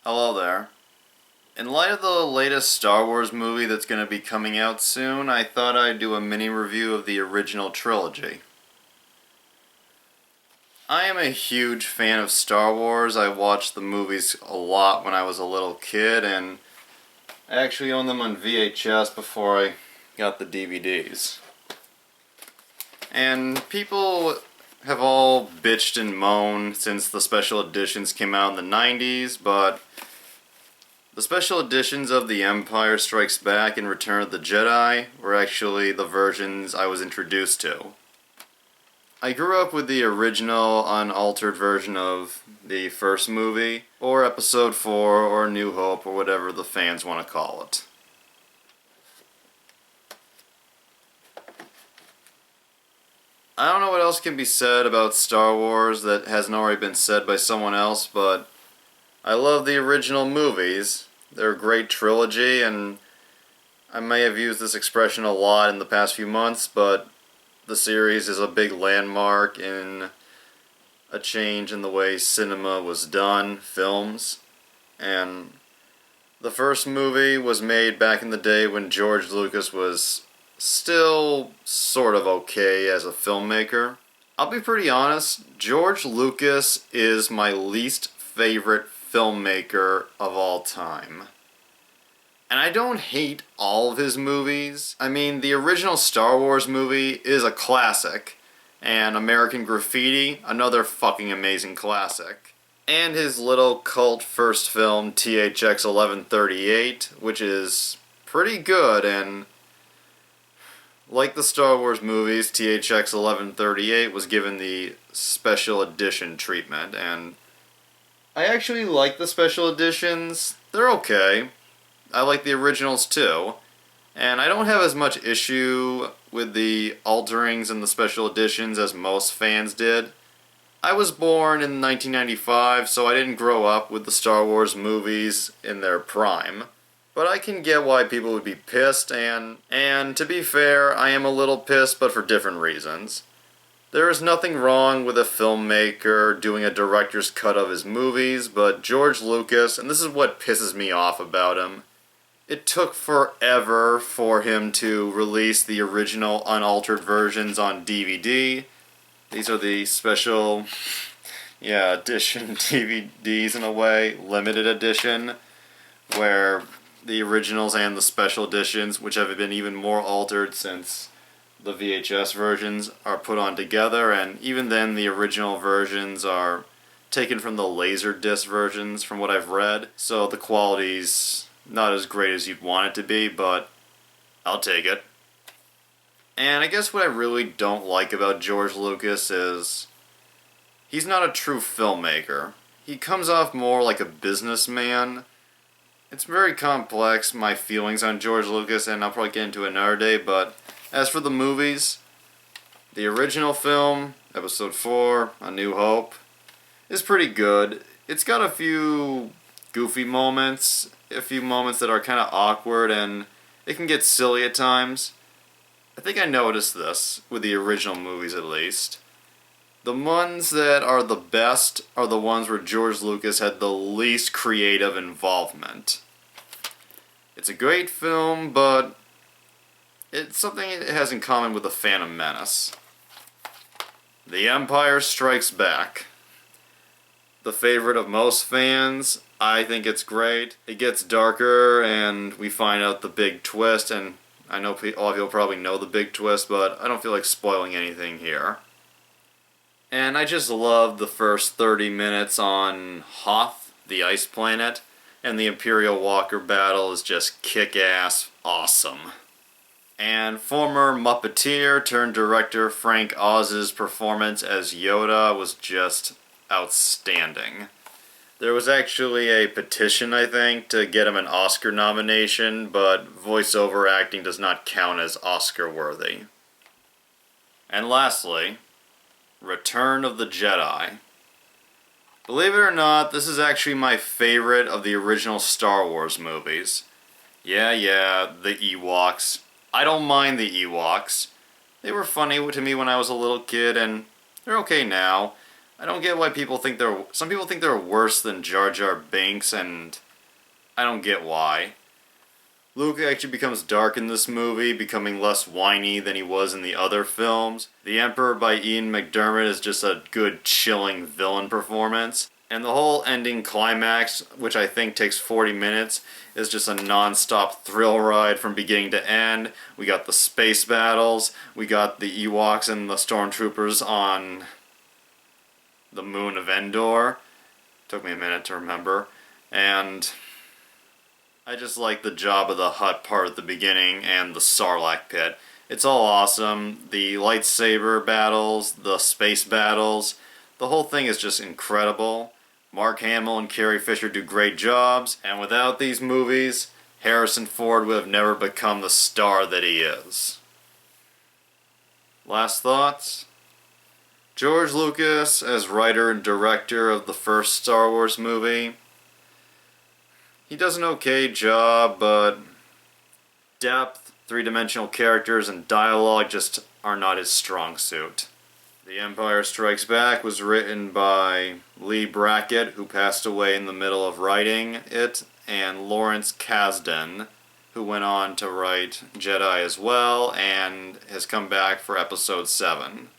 Hello there. In light of the latest Star Wars movie that's going to be coming out soon, I thought I'd do a mini review of the original trilogy. I am a huge fan of Star Wars. I watched the movies a lot when I was a little kid, and I actually owned them on VHS before I got the DVDs. And people have all bitched and moaned since the special editions came out in the 90s, but the special editions of The Empire Strikes Back and Return of the Jedi were actually the versions I was introduced to. I grew up with the original, unaltered version of the first movie, or Episode 4, or New Hope, or whatever the fans want to call it. I don't know what else can be said about Star Wars that hasn't already been said by someone else, but I love the original movies. They're a great trilogy, and I may have used this expression a lot in the past few months, but the series is a big landmark in a change in the way cinema was done, films. And the first movie was made back in the day when George Lucas was still sort of okay as a filmmaker. I'll be pretty honest, George Lucas is my least favorite filmmaker of all time. And I don't hate all of his movies. I mean, the original Star Wars movie is a classic, and American Graffiti, another fucking amazing classic. And his little cult first film, THX 1138, which is pretty good, and like the Star Wars movies, THX 1138 was given the special edition treatment, and I actually like the special editions. They're okay. I like the originals too. And I don't have as much issue with the alterings and the special editions as most fans did. I was born in 1995, so I didn't grow up with the Star Wars movies in their prime. But I can get why people would be pissed, and to be fair, I am a little pissed, but for different reasons. There is nothing wrong with a filmmaker doing a director's cut of his movies, but George Lucas, and this is what pisses me off about him, it took forever for him to release the original unaltered versions on DVD. These are the special, edition DVDs in a way, limited edition, where the originals and the special editions, which have been even more altered since the VHS versions, are put on together, and even then the original versions are taken from the Laserdisc versions from what I've read, so the quality's not as great as you'd want it to be, but I'll take it. And I guess what I really don't like about George Lucas is he's not a true filmmaker. He comes off more like a businessman. It's very complex, my feelings on George Lucas, and I'll probably get into it another day, but as for the movies, the original film, Episode 4, A New Hope, is pretty good. It's got a few goofy moments, a few moments that are kind of awkward, and it can get silly at times. I think I noticed this, with the original movies at least. The ones that are the best are the ones where George Lucas had the least creative involvement. It's a great film, but it's something it has in common with The Phantom Menace. The Empire Strikes Back. The favorite of most fans. I think it's great. It gets darker, and we find out the big twist, and I know all of you will probably know the big twist, but I don't feel like spoiling anything here. And I just love the first 30 minutes on Hoth, the ice planet, and the Imperial Walker battle is just kick-ass awesome. And former Muppeteer turned director Frank Oz's performance as Yoda was just outstanding. There was actually a petition, I think, to get him an Oscar nomination, but voiceover acting does not count as Oscar-worthy. And lastly, Return of the Jedi. Believe it or not, this is actually my favorite of the original Star Wars movies. Yeah, the Ewoks. I don't mind the Ewoks. They were funny to me when I was a little kid, and they're okay now. I don't get why some people think they're worse than Jar Jar Binks, and I don't get why. Luke actually becomes dark in this movie, becoming less whiny than he was in the other films. The Emperor by Ian McDiarmid is just a good, chilling villain performance. And the whole ending climax, which I think takes 40 minutes, is just a non-stop thrill ride from beginning to end. We got the space battles, we got the Ewoks and the Stormtroopers on the moon of Endor. Took me a minute to remember. And I just like the Jabba the Hutt part at the beginning and the Sarlacc pit. It's all awesome. The lightsaber battles, the space battles, the whole thing is just incredible. Mark Hamill and Carrie Fisher do great jobs, and without these movies, Harrison Ford would have never become the star that he is. Last thoughts? George Lucas, as writer and director of the first Star Wars movie, he does an okay job, but depth, three-dimensional characters, and dialogue just are not his strong suit. The Empire Strikes Back was written by Lee Brackett, who passed away in the middle of writing it, and Lawrence Kasdan, who went on to write Jedi as well, and has come back for Episode 7.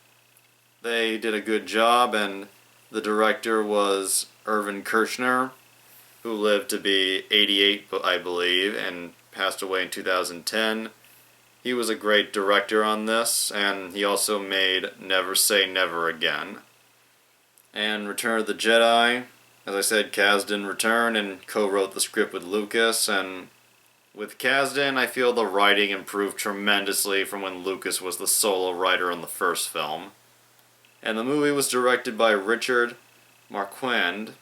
They did a good job, and the director was Irvin Kershner, who lived to be 88, I believe, and passed away in 2010. He was a great director on this, and he also made Never Say Never Again. And Return of the Jedi, as I said, Kasdan returned and co-wrote the script with Lucas, and with Kasdan, I feel the writing improved tremendously from when Lucas was the solo writer in the first film. And the movie was directed by Richard Marquand,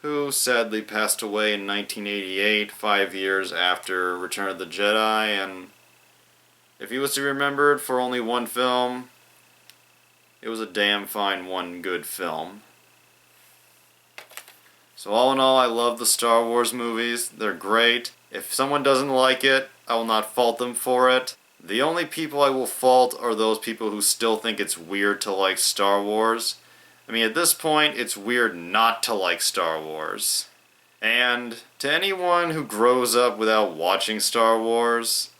who sadly passed away in 1988, 5 years after Return of the Jedi, and if he was to be remembered for only one film, it was a damn fine one good film. So all in all, I love the Star Wars movies. They're great. If someone doesn't like it, I will not fault them for it. The only people I will fault are those people who still think it's weird to like Star Wars. I mean, at this point, it's weird not to like Star Wars. And to anyone who grows up without watching Star Wars,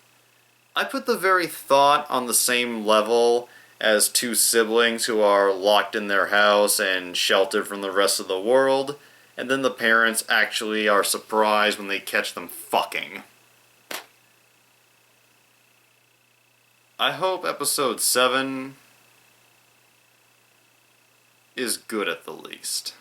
I put the very thought on the same level as two siblings who are locked in their house and sheltered from the rest of the world, and then the parents actually are surprised when they catch them fucking. I hope Episode 7 is good at the least.